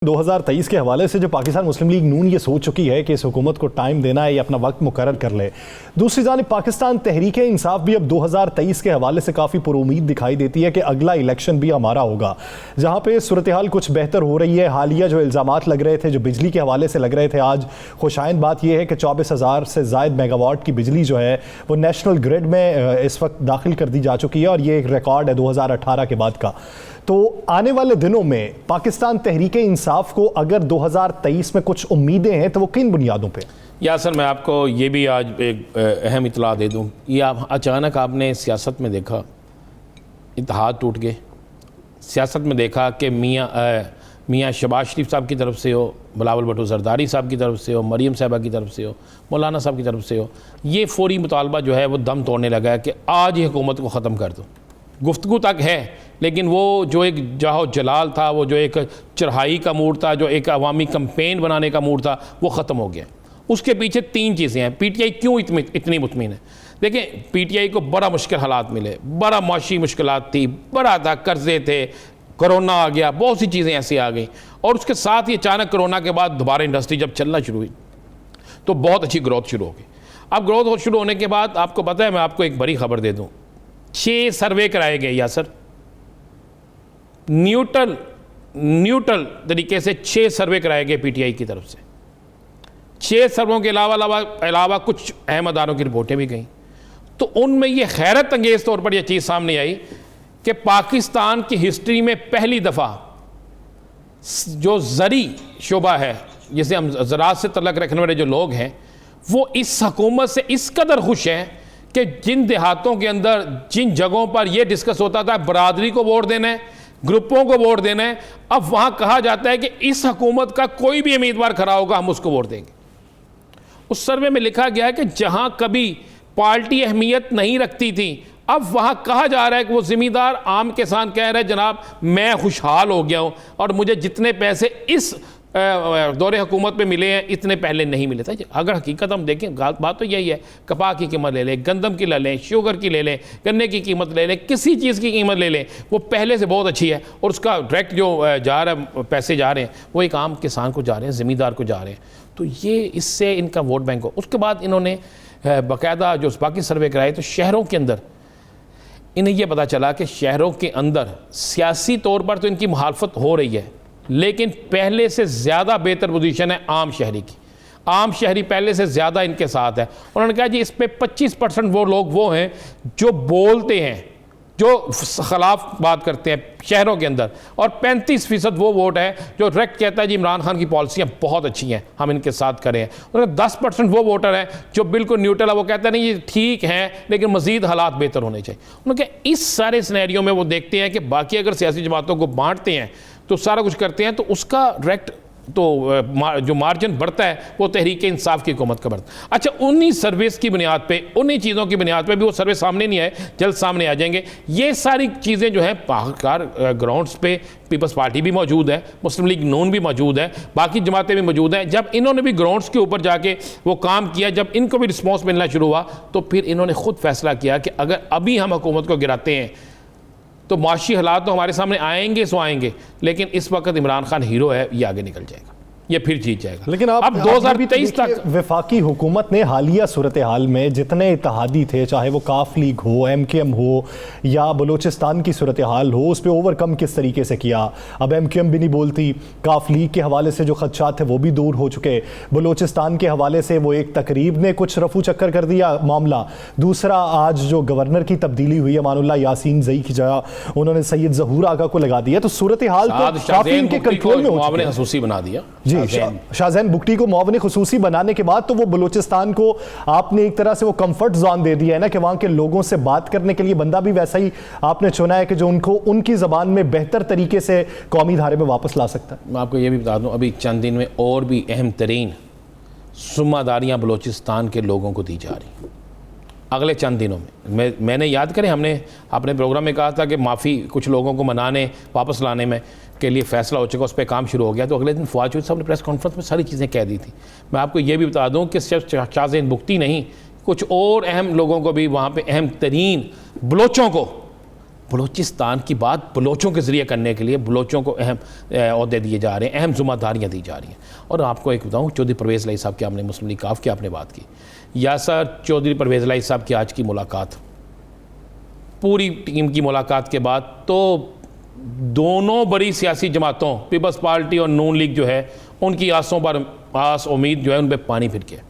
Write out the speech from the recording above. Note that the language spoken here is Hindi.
2023 के हवाले से जो पाकिस्तान मुस्लिम लीग नून ये सोच चुकी है कि इस हुकूमत को टाइम देना है या अपना वक्त मुकर्रर कर ले। दूसरी जानिब पाकिस्तान तहरीक इंसाफ भी अब 2023 के हवाले से काफ़ी पुरुमीद दिखाई देती है कि अगला इलेक्शन भी हमारा होगा, जहाँ पे सूरत हाल कुछ बेहतर हो रही है। हालिया जो इल्ज़ामात लग रहे थे, जो बिजली के हवाले से लग रहे थे, आज खुशाइन बात यह है कि 24,000 से ज़ायद मेगावाट की बिजली जो है वो नेशनल ग्रिड में इस वक्त दाखिल कर दी जा चुकी है और ये एक रिकॉर्ड है 2018 के बाद का। तो आने वाले दिनों में पाकिस्तान तहरीक इंसाफ को अगर 2023 में कुछ उम्मीदें हैं तो वो किन बुनियादों पे? यासर, मैं आपको ये भी आज एक अहम इतला दे दूं। ये अचानक आपने सियासत में देखा इत्तेहाद टूट गए। सियासत में देखा कि मियाँ शहबाज शरीफ साहब की तरफ से हो, बिलावल भुट्टो जरदारी साहब की तरफ से हो, मरीम साहबा की तरफ से हो, मौलाना साहब की तरफ से हो, ये फौरी मुतालबा जो है वो दम तोड़ने लगा है कि आज ही हुकूमत को ख़त्म कर दो। गुफ्तगू तक है, लेकिन वो जो एक जाहो जलाल था, वो जो एक चढ़ाई का मूड था, जो एक अवामी कंपेन बनाने का मूड था, वो ख़त्म हो गया। उसके पीछे तीन चीज़ें हैं। पीटीआई क्यों इतनी मुतमिन है? देखें, पीटीआई को बड़ा मुश्किल हालात मिले, बड़ा माशी मुश्किलात थी, बड़ा था, कर्जे थे, कोरोना आ गया, बहुत सी चीज़ें ऐसी आ गई और उसके साथ ही अचानक कोरोना के बाद दोबारा इंडस्ट्री जब चलना शुरू हुई तो बहुत अच्छी ग्रोथ शुरू हो गई। अब ग्रोथ शुरू होने के बाद आपको पता है, मैं आपको एक बड़ी खबर दे दूँ, 6 सर्वे कराए गए यासर, न्यूट्रल तरीके से 6 सर्वे कराए गए पीटीआई की तरफ से। 6 सर्वों के अलावा कुछ अहम अदारों की रिपोर्टें भी गईं। तो उनमें यह हैरत अंगेज तौर पर यह चीज़ सामने आई कि पाकिस्तान की हिस्ट्री में पहली दफ़ा जो ज़री शोबा है, जिसे हम ज़राअत से तल्लुक़ रखने वाले जो लोग हैं, वो इस हुकूमत से इस कदर खुश हैं कि जिन देहातों के अंदर, जिन जगहों पर यह डिस्कस होता था बरादरी को वोट देना है, ग्रुपों को वोट देना है, अब वहाँ कहा जाता है कि इस हुकूमत का कोई भी उम्मीदवार खड़ा होगा हम उसको वोट देंगे। उस सर्वे में लिखा गया है कि जहाँ कभी पार्टी अहमियत नहीं रखती थी, अब वहाँ कहा जा रहा है कि वो ज़िम्मेदार आम किसान कह रहे हैं जनाब मैं खुशहाल हो गया हूँ और मुझे जितने पैसे इस दौरे हुकूमत में मिले हैं इतने पहले नहीं मिले थे। अगर हकीकत हम देखें, बात तो यही है, कपाह की कीमत ले लें, गंदम की ले लें, शुगर की ले लें, गन्ने की कीमत ले लें, किसी चीज़ की कीमत ले लें, वो पहले से बहुत अच्छी है और उसका डायरेक्ट जो जा रहा है, पैसे जा रहे हैं वो एक आम किसान को जा रहे हैं, ज़िम्मेदार को जा रहे हैं। तो ये इससे इनका वोट बैंक हो। उसके बाद इन्होंने बाकायदा जो बाकी सर्वे कराए तो शहरों के अंदर इन्हें यह पता चला कि शहरों के अंदर सियासी तौर पर तो इनकी मुखालफत हो रही है, लेकिन पहले से ज़्यादा बेहतर पोजीशन है आम शहरी की। आम शहरी पहले से ज़्यादा इनके साथ है। उन्होंने कहा जी इस पे 25% वो लोग वो हैं जो बोलते हैं, जो खिलाफ बात करते हैं शहरों के अंदर, और 35% वो वोट है जो डायरेक्ट कहता है जी इमरान खान की पॉलिसियाँ बहुत अच्छी हैं, हम इनके साथ करें। उन्होंने 10% वो वोटर है जो बिल्कुल न्यूट्रल है, वो कहता है नहीं ये ठीक है लेकिन मज़ीद हालात बेहतर होने चाहिए। उन्होंने कहा इस सारे सिनेरियो में वो देखते हैं कि बाकी अगर सियासी जमातों को बांटते हैं तो सारा कुछ करते हैं तो उसका डायरेक्ट तो जो मार्जिन बढ़ता है वो तहरीक इंसाफ की हुकूमत का बढ़ता है। अच्छा, उन्हीं सर्विस की बुनियाद पे, उन्हीं चीज़ों की बुनियाद पे भी वो सर्वे सामने नहीं आए, जल्द सामने आ जाएंगे। ये सारी चीज़ें जो हैं पाकिस्तान ग्राउंड्स पे पीपल्स पार्टी भी मौजूद है, मुस्लिम लीग नून भी मौजूद है, बाकी जमातें भी मौजूद हैं। जब इन्होंने भी ग्राउंड्स के ऊपर जाके वो काम किया, जब इनको भी रिस्पॉन्स मिलना शुरू हुआ तो फिर इन्होंने खुद फैसला किया कि अगर अभी हम हुकूमत को गिराते हैं तो माशी हालात तो हमारे सामने आएंगे सो आएंगे, लेकिन इस वक्त इमरान खान हीरो है, ये आगे निकल जाएगा, ये फिर जीत जाएगा। लेकिन अब 2023 तक वफाकी हुकूमत ने हालिया सूरत हाल में जितने इत्तेहादी थे, चाहे वो काफ लीग हो, MKM हो या बलोचिस्तान की सूरत हाल हो, उस पर ओवरकम किस तरीके से किया। अब MKM भी नहीं बोलती, काफ लीग के हवाले से जो खदशात थे वो भी दूर हो चुके, बलोचिस्तान के हवाले से वो एक तकरीब ने कुछ रफू चक्कर कर दिया मामला। दूसरा, आज जो गवर्नर की तब्दीली हुई, अमानुल्लाह यासीन जई की जगह उन्होंने सैयद ज़हूर आगा को लगा दिया। तो सूरत हाल तो काफी इनके कंट्रोल में हो खसूसी बना दिया। जी, शाहजहान बुगटी को मुआविन खुसूसी बनाने के बाद तो वो बलूचिस्तान को आपने एक तरह से वो कंफर्ट जोन दे दिया है ना, कि वहां के लोगों से बात करने के लिए बंदा भी वैसा ही आपने चुना है कि जो उनको उनकी जबान में बेहतर तरीके से कौमी धारे में वापस ला सकता है। मैं आपको ये भी बता दूं, अभी चंद दिन में और भी अहम तरीन जिम्मेदारियां बलूचिस्तान के लोगों को दी जा रही अगले चंद दिनों में। मैंने याद करें, हमने अपने प्रोग्राम में कहा था कि माफ़ी कुछ लोगों को मनाने वापस लाने में के लिए फ़ैसला हो चुका, उस पर काम शुरू हो गया। तो अगले दिन फवाद चौधरी साहब ने प्रेस कॉन्फ्रेंस में सारी चीज़ें कह दी थी। मैं आपको ये भी बता दूं कि सिर्फ शाहजहान बुगटी नहीं, कुछ और अहम लोगों को भी वहाँ पे, अहम तरीन बलोचों को बलूचिस्तान की बात बलोचों के ज़रिए करने के लिए बलोचों को अहम अहदे दिए जा रहे हैं, अहम जिम्मेदारियाँ दी जा रही हैं। और आपको एक बताऊँ, चौधरी परवेज़ इलाही साहब की आपने मुस्लिम लीग काफ की आपने बात की, यासर चौधरी परवेज़ इलाही साहब की आज की मुलाकात, पूरी टीम की मुलाकात के बाद तो दोनों बड़ी सियासी जमातों पीपल्स पार्टी और नून लीग जो है उनकी आस उम्मीद जो है उन पर पानी फिर गया।